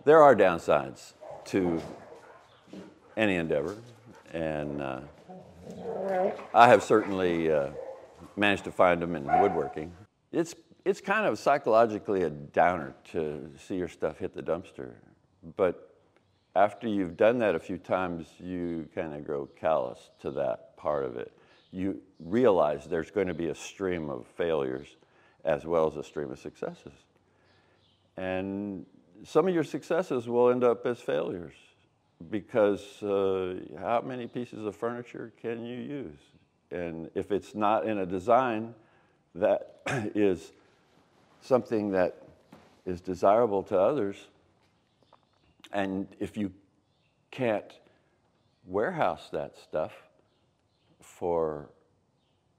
There are downsides to any endeavor, and I have certainly managed to find them in woodworking. It's kind of psychologically a downer to see your stuff hit the dumpster, but after you've done that a few times, you kind of grow callous to that part of it. You realize there's going to be a stream of failures as well as a stream of successes. And some of your successes will end up as failures because how many pieces of furniture can you use? And if it's not in a design that is something that is desirable to others, and if you can't warehouse that stuff for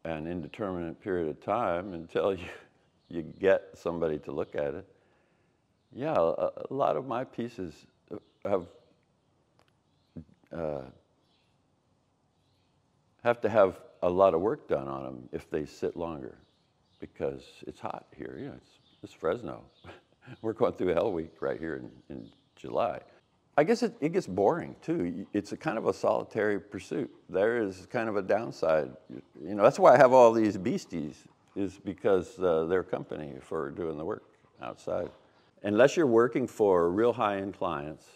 an indeterminate period of time until you get somebody to look at it, yeah, a lot of my pieces have to have a lot of work done on them if they sit longer, because it's hot here. You know, it's Fresno. We're going through Hell Week right here in July. I guess it gets boring too. It's a kind of a solitary pursuit. There is kind of a downside. You know, that's why I have all these beasties, is because they're company for doing the work outside. Unless you're working for real high-end clients,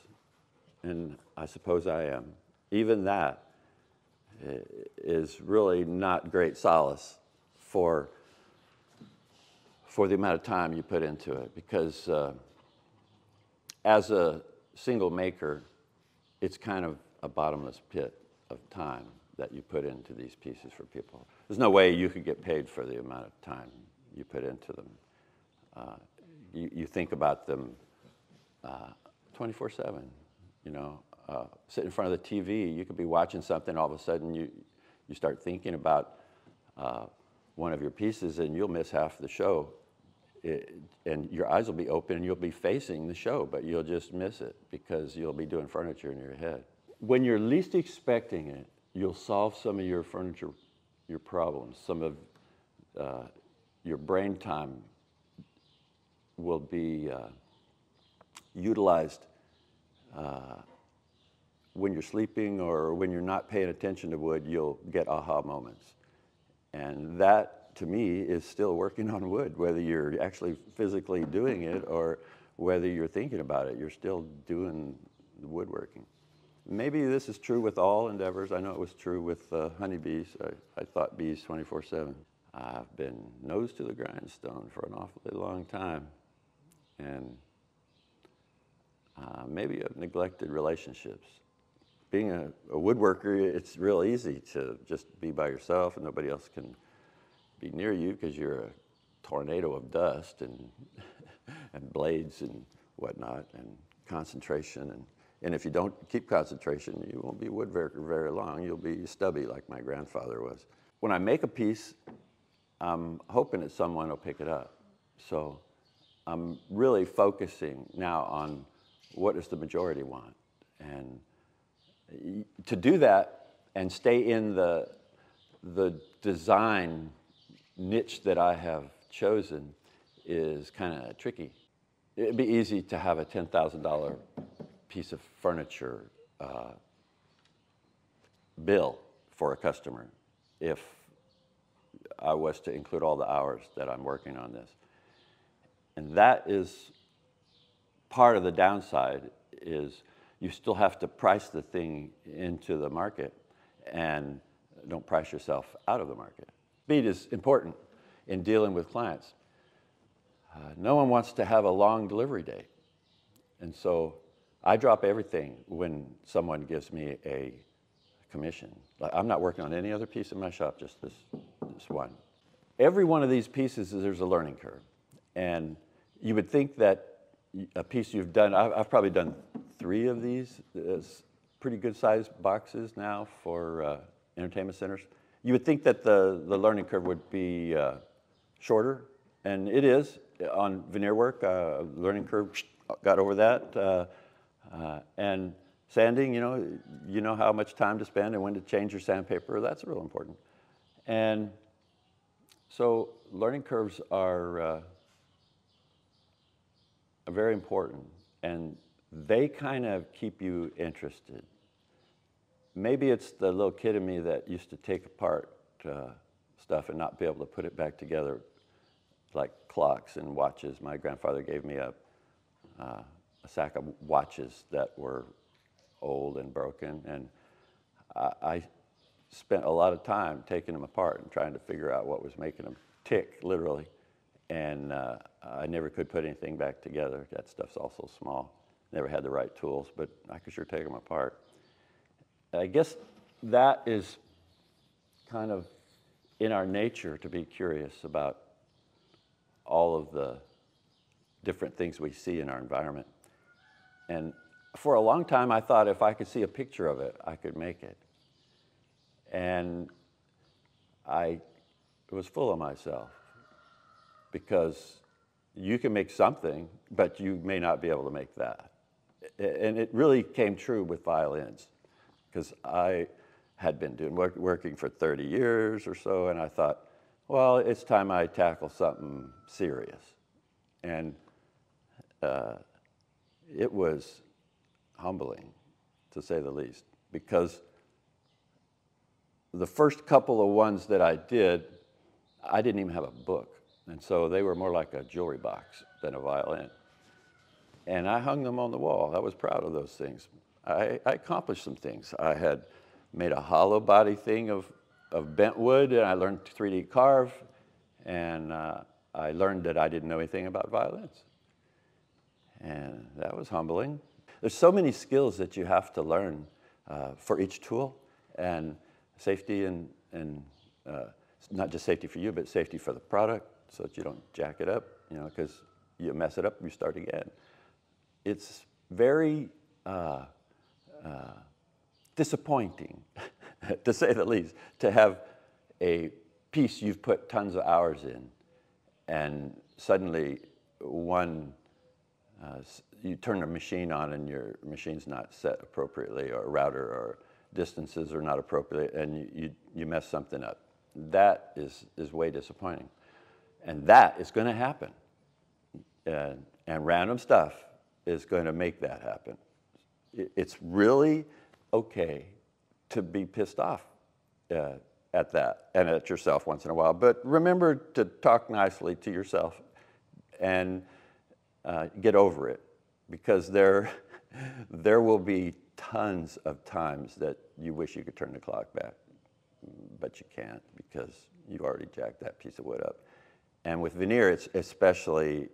and I suppose I am, even that is really not great solace for the amount of time you put into it, because as a single maker, it's kind of a bottomless pit of time that you put into these pieces for people. There's no way you could get paid for the amount of time you put into them. You think about them 24/7, you know. Sit in front of the TV, you could be watching something, all of a sudden you start thinking about one of your pieces and you'll miss half the show. And your eyes will be open and you'll be facing the show, but you'll just miss it because you'll be doing furniture in your head. When you're least expecting it, you'll solve some of your furniture, your problems. Some of your brain time will be utilized when you're sleeping or when you're not paying attention to wood. You'll get aha moments. And that, to me, is still working on wood, whether you're actually physically doing it or whether you're thinking about it. You're still doing the woodworking. Maybe this is true with all endeavors. I know it was true with honeybees. I thought bees 24/7. I've been nose to the grindstone for an awfully long time. And maybe I've neglected relationships. Being a woodworker, it's real easy to just be by yourself and nobody else can be near you because you're a tornado of dust and and blades and whatnot and concentration. And if you don't keep concentration, you won't be a woodworker very long. You'll be stubby like my grandfather was. When I make a piece, I'm hoping that someone will pick it up. So I'm really focusing now on what does the majority want. And to do that and stay in the design niche that I have chosen is kind of tricky. It'd be easy to have a $10,000 piece of furniture bill for a customer if I was to include all the hours that I'm working on this. And that is part of the downside, is you still have to price the thing into the market and don't price yourself out of the market. Speed is important in dealing with clients. No one wants to have a long delivery date. And so I drop everything when someone gives me a commission. Like, I'm not working on any other piece in my shop, just this one. Every one of these pieces, there's a learning curve. And you would think that a piece you've done, I've probably done 3 of these, pretty good sized boxes now for entertainment centers. You would think that the learning curve would be shorter, and it is. On veneer work, learning curve, got over that. And sanding, you know how much time to spend and when to change your sandpaper. That's real important. And so learning curves are very important, and they kind of keep you interested. Maybe it's the little kid in me that used to take apart stuff and not be able to put it back together, like clocks and watches. My grandfather gave me a sack of watches that were old and broken, and I spent a lot of time taking them apart and trying to figure out what was making them tick, literally. And I never could put anything back together. That stuff's also small. Never had the right tools, but I could sure take them apart. I guess that is kind of in our nature to be curious about all of the different things we see in our environment. And for a long time, I thought if I could see a picture of it, I could make it. And I was full of myself, because you can make something, but you may not be able to make that. And it really came true with violins, because I had been working for 30 years or so, and I thought, well, it's time I tackle something serious. And it was humbling, to say the least, because the first couple of ones that I did, I didn't even have a book. And so they were more like a jewelry box than a violin. And I hung them on the wall. I was proud of those things. I accomplished some things. I had made a hollow body thing of bent wood, and I learned to 3D carve, and I learned that I didn't know anything about violins. And that was humbling. There's so many skills that you have to learn for each tool, and safety and not just safety for you, but safety for the product, so that you don't jack it up, because you mess it up, you start again. It's very disappointing, to say the least, to have a piece you've put tons of hours in, and suddenly you turn a machine on and your machine's not set appropriately, or a router or distances are not appropriate, and you mess something up. That is way disappointing. And that is going to happen. And random stuff is going to make that happen. It's really okay to be pissed off at that and at yourself once in a while. But remember to talk nicely to yourself and get over it, because there will be tons of times that you wish you could turn the clock back, but you can't, because you've already jacked that piece of wood up. And with veneer, it's especially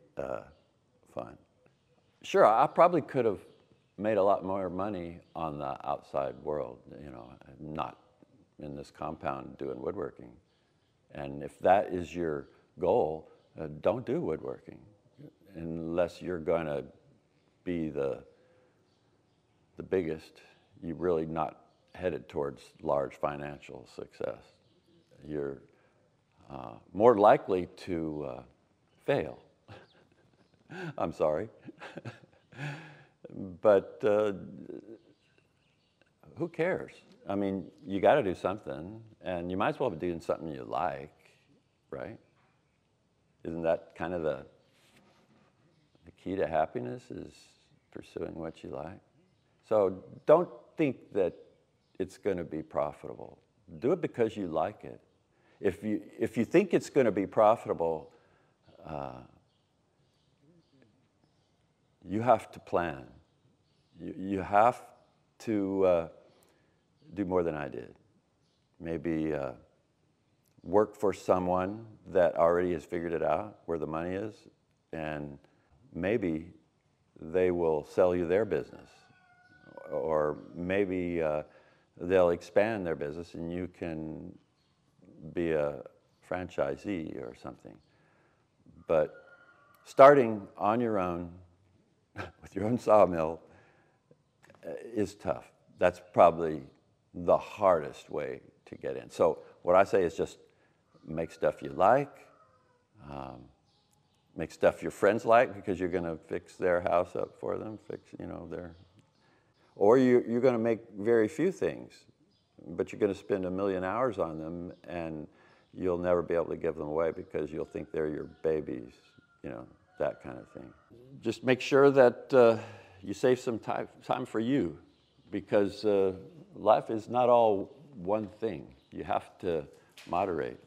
fun. Sure, I probably could have made a lot more money on the outside world, not in this compound doing woodworking. And if that is your goal, don't do woodworking unless you're going to be the biggest. You're really not headed towards large financial success. You're more likely to fail. I'm sorry. But who cares? I mean, you got to do something, and you might as well be doing something you like, right? Isn't that kind of the key to happiness, is pursuing what you like? So don't think that it's going to be profitable. Do it because you like it. If you think it's going to be profitable, you have to plan. You have to do more than I did. Maybe work for someone that already has figured it out, where the money is, and maybe they will sell you their business. Or maybe they'll expand their business and you can be a franchisee or something. But starting on your own, with your own sawmill, is tough. That's probably the hardest way to get in. So what I say is just make stuff you like, make stuff your friends like, because you're going to fix their house up for them, or you're going to make very few things, but you're going to spend 1 million hours on them, and you'll never be able to give them away because you'll think they're your babies, that kind of thing. Just make sure that you save some time for you, because life is not all one thing. You have to moderate.